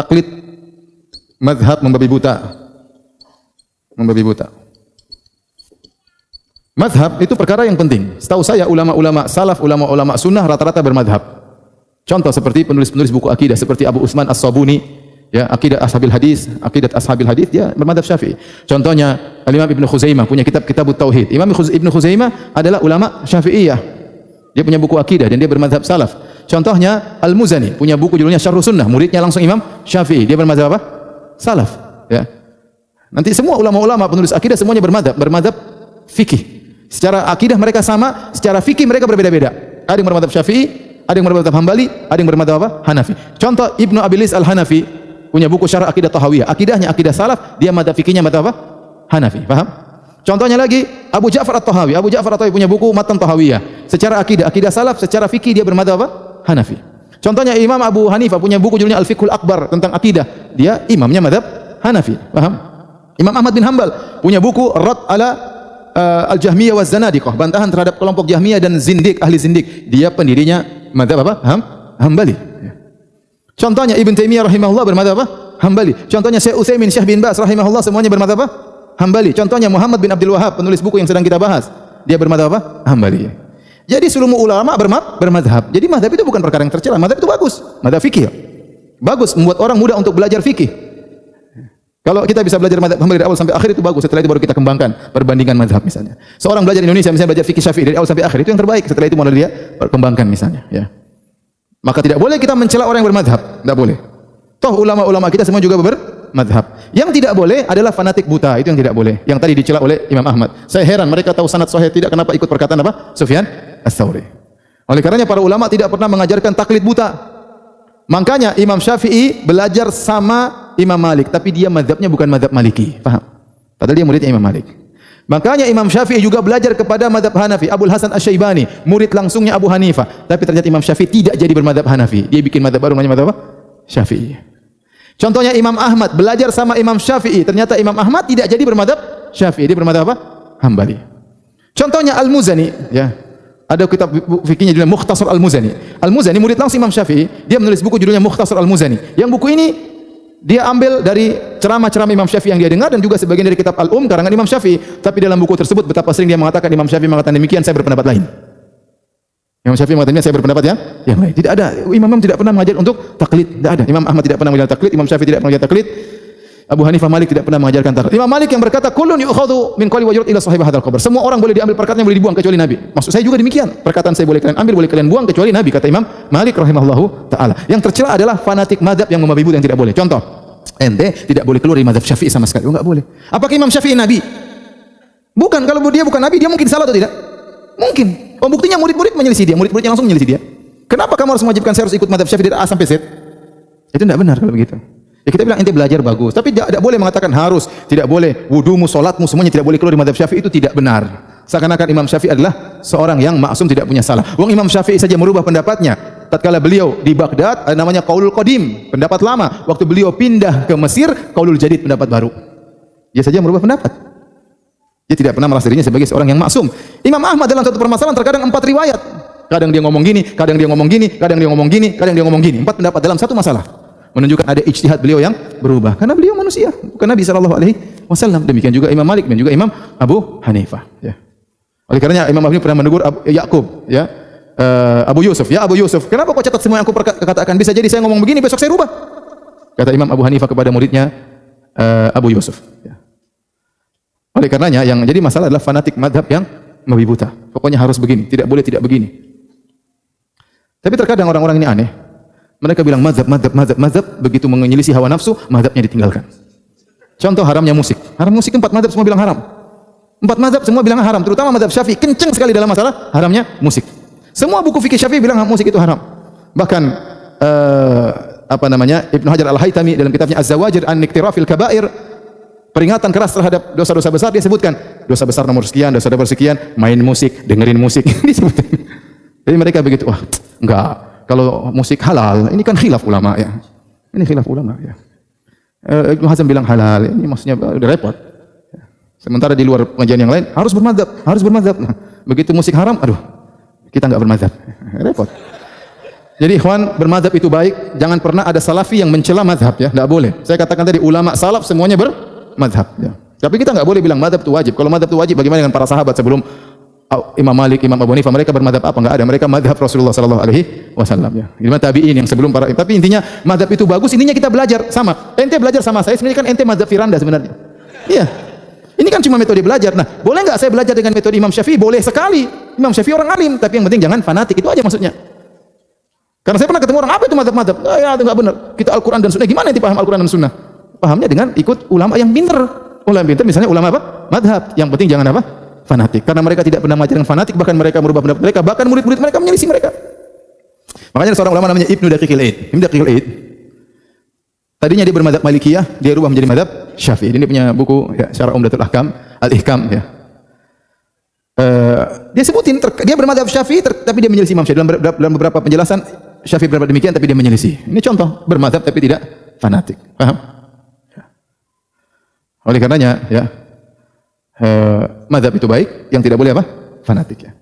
taklid mazhab membabi buta. Membabi buta. Mazhab itu perkara yang penting. Setahu saya ulama-ulama salaf, ulama-ulama sunnah rata-rata bermadhab. Contoh seperti penulis-penulis buku akidah seperti Abu Utsman As-Sabuni, ya, akidah ashabil hadis dia bermadhab Syafi'i. Contohnya Imam Ibnu Khuzaimah punya kitab Tauhid. Imam Ibnu Khuzaimah adalah ulama Syafi'iyah. Dia punya buku akidah dan dia bermadhab salaf. Contohnya Al-Muzani punya buku judulnya Syarh Sunnah, muridnya langsung Imam Syafi'i. Dia bermadhab apa? Salaf, ya. Nanti semua ulama-ulama penulis akidah semuanya bermadhab fikih. Secara akidah mereka sama, secara fikih mereka berbeda-beda. Ada yang bermadhab Syafi'i, ada yang bermadhab Hambali, ada yang bermadhab apa? Hanafi. Contoh Ibnu Abilis Al-Hanafi punya buku Syarah Aqidah Tahawiyah. Akidahnya akidah salaf, dia madhab fikihnya madhab apa? Hanafi. Paham? Contohnya lagi Abu Ja'far At-Tahawi. Abu Ja'far At-Tahawi punya buku Matan Tahawiyah. Secara akidah salaf, secara fikih dia bermadhab apa? Hanafi. Contohnya Imam Abu Hanifah punya buku judulnya Al-Fiqhul Akbar tentang akidah. Dia imamnya madhab Hanafi. Paham? Imam Ahmad bin Hanbal punya buku Rad ala Al-Jahmiyah wa Zanadiqah, bantahan terhadap kelompok Jahmiyah dan Zindik, ahli Zindik. Dia pendirinya madhab apa? Hambali. Contohnya Ibn Taimiyah rahimahullah bermadhab apa? Hambali. Contohnya Syekh Utsaimin, Syekh bin Baz rahimahullah semuanya bermadhab apa? Hambali. Contohnya Muhammad bin Abdul Wahhab, penulis buku yang sedang kita bahas. Dia bermadhab apa? Hambali. Jadi seluruh ulama bermadhab. Jadi madhab itu bukan perkara yang tercela. Madhab itu bagus. Madhab fikih. Bagus, membuat orang mudah untuk belajar fikih. Kalau kita bisa belajar mazhab Hambali dari awal sampai akhir itu bagus. Setelah itu baru kita kembangkan perbandingan mazhab misalnya. Seorang belajar di Indonesia misalnya belajar fikih Syafi'i dari awal sampai akhir itu yang terbaik. Setelah itu mulai dia perkembangkan misalnya, ya. Maka tidak boleh kita mencela orang yang bermazhab, tidak boleh. Toh ulama-ulama kita semua juga bermazhab. Yang tidak boleh adalah fanatik buta, itu yang tidak boleh. Yang tadi dicela oleh Imam Ahmad. Saya heran mereka tahu sanad sahih tidak, kenapa ikut perkataan apa? Sufyan Ats-Tsauri. Oleh karenanya para ulama tidak pernah mengajarkan taklid buta. Makanya Imam Syafi'i belajar sama Imam Malik, tapi dia mazhabnya bukan mazhab Maliki, paham? Padahal dia muridnya Imam Malik. Makanya Imam Syafi'i juga belajar kepada mazhab Hanafi, Abul Hasan Asy-Syaibani, murid langsungnya Abu Hanifah. Tapi ternyata Imam Syafi'i tidak jadi bermazhab Hanafi. Dia bikin mazhab baru namanya mazhab apa? Syafi'i. Contohnya Imam Ahmad belajar sama Imam Syafi'i, ternyata Imam Ahmad tidak jadi bermazhab Syafi'i, dia bermazhab apa? Hambali. Contohnya Al-Muzani, ya. Ada kitab fikihnya judulnya Mukhtasar Al-Muzani. Al-Muzani murid langsung Imam Syafi'i, dia menulis buku judulnya Mukhtasar Al-Muzani. Yang buku ini dia ambil dari ceramah-ceramah Imam Syafi'i yang dia dengar dan juga sebagian dari kitab Al-Um karangan Imam Syafi'i. Tapi dalam buku tersebut betapa sering dia mengatakan Imam Syafi'i mengatakan demikian, saya berpendapat lain. Imam Syafi'i mengatakan saya berpendapat yang lain. Tidak ada. Imam tidak pernah mengajar untuk taklid, tidak ada. Imam Ahmad tidak pernah mengajar taklid, Imam Syafi'i tidak pernah mengajar taklid. Abu Hanifah Malik tidak pernah mengajarkan taklid. Imam Malik yang berkata kullun yu'khadhu min qawli wa yurad ila sahib hadzal qabr. Semua orang boleh diambil perkataannya, boleh dibuang kecuali Nabi. Maksud saya juga demikian. Perkataan saya boleh kalian ambil, boleh kalian buang kecuali Nabi, kata Imam Malik rahimahullahu taala. Yang tercela adalah fanatik mazhab yang membabi buta yang tidak boleh. Contoh, ente tidak boleh keluar dari mazhab Syafi'i sama sekali. Oh, enggak boleh. Apakah Imam Syafi'i nabi? Bukan. Kalau dia bukan nabi, dia mungkin salah atau tidak? Mungkin. Oh, buktinya murid-murid menyelisih dia, murid-muridnya langsung menyelisih dia. Kenapa kamu harus mewajibkan saya harus ikut mazhab Syafi'i dari A sampai Z? Itu tidak benar kalau begitu. Ya kita bilang ente belajar bagus, tapi tidak boleh mengatakan harus, tidak boleh wudumu, salatmu semuanya tidak boleh keluar dari mazhab Syafi'i, itu tidak benar. Seakan-akan Imam Syafi'i adalah seorang yang maksum tidak punya salah. Wong Imam Syafi'i saja merubah pendapatnya. Tatkala beliau di Baghdad ada namanya Qaulul Qadim, pendapat lama. Waktu beliau pindah ke Mesir, Qaulul Jadid, pendapat baru. Dia saja merubah pendapat. Dia tidak pernah merasa dirinya sebagai seorang yang maksum. Imam Ahmad dalam satu permasalahan terkadang 4 riwayat. Kadang dia ngomong gini, kadang dia ngomong gini, kadang dia ngomong gini, kadang dia ngomong gini. 4 pendapat dalam satu masalah. Menunjukkan ada ijtihad beliau yang berubah karena beliau manusia, bukan Nabi sallallahu alaihi wasallam. Demikian juga Imam Malik dan juga Imam Abu Hanifah, ya. Oleh karenanya Imam Abu pernah menegur Yakub, ya. Abu Yusuf, ya Abu Yusuf, kenapa kau catat semua yang aku katakan? Bisa jadi saya ngomong begini besok saya rubah. Kata Imam Abu Hanifah kepada muridnya Abu Yusuf, ya. Oleh karenanya yang jadi masalah adalah fanatik madhab yang membabi buta. Pokoknya harus begini, tidak boleh tidak begini. Tapi terkadang orang-orang ini aneh. Mereka bilang mazhab, begitu menyelisih hawa nafsu, mazhabnya ditinggalkan. Contoh haramnya musik. Haram musik 4 mazhab semua bilang haram. 4 mazhab semua bilang haram, terutama mazhab Syafi'i kenceng sekali dalam masalah haramnya musik. Semua buku fikih Syafi'i bilang musik itu haram. Bahkan Ibnu Hajar Al-Haytami dalam kitabnya Az-Zawajir an Iktirafil Kaba'ir, peringatan keras terhadap dosa-dosa besar, dia sebutkan dosa besar nomor sekian, dosa besar sekian, main musik, dengerin musik. Disebutkan. Jadi mereka begitu, wah, enggak. Kalau musik halal, ini kan khilaf ulama, ya. Ini khilaf ulama, ya. Ibnu Hazm bilang halal, ini maksudnya udah repot. Sementara di luar pengajian yang lain harus bermadzhab. Nah, begitu musik haram, aduh, kita enggak bermadzhab. Repot. Jadi ikhwan, bermadhab itu baik. Jangan pernah ada salafi yang mencela madhab ya, tidak boleh. Saya katakan tadi ulama salaf semuanya bermadhab ya. Tapi kita nggak boleh bilang madhab itu wajib. Kalau madhab itu wajib, bagaimana dengan para sahabat sebelum Imam Malik, Imam Abu Hanifah, mereka bermadhab apa? Enggak ada. Mereka madhab Rasulullah sallallahu alaihi wasallam ya. Gimana tabi'in yang sebelum para, tapi intinya madhab itu bagus, intinya kita belajar sama. Ente belajar sama saya, sebenarnya kan ente madhab Firanda sebenarnya. Iya. Ini kan cuma metode belajar. Nah, boleh enggak saya belajar dengan metode Imam Syafi'i? Boleh sekali. Imam Syafi'i orang alim, tapi yang penting jangan fanatik. Itu aja maksudnya. Karena saya pernah ketemu orang, apa itu madhab-madhab? Ya, itu enggak benar. Kita Al-Quran dan Sunnah. Gimana nanti paham Al-Quran dan Sunnah? Pahamnya dengan ikut ulama yang pintar. Ulama yang pintar misalnya ulama apa? Madhab. Yang penting jangan apa? Fanatik. Karena mereka tidak pernah mengajarkan fanatik, bahkan mereka merubah pendapat mereka, bahkan murid-murid mereka menyelisih mereka. Makanya seorang ulama namanya Ibnu Daqiqil Aid. Ibnu Daqiqil Aid. Tadinya dia bermadzhab Malikiyah, dia rubah menjadi madzhab Syafi'i. Ini punya buku ya, Syarah Umdatul Ahkam, Al-Ihkam ya. Dia sebutin dia bermadzhab Syafi'i tapi dia menyelisih Imam Syafi'i dalam beberapa penjelasan. Syafi'i berpendapat demikian tapi dia menyelisih. Ini contoh bermadzhab tapi tidak fanatik. Paham? Oleh karenanya ya, mazhab itu baik, yang tidak boleh apa? Fanatik ya.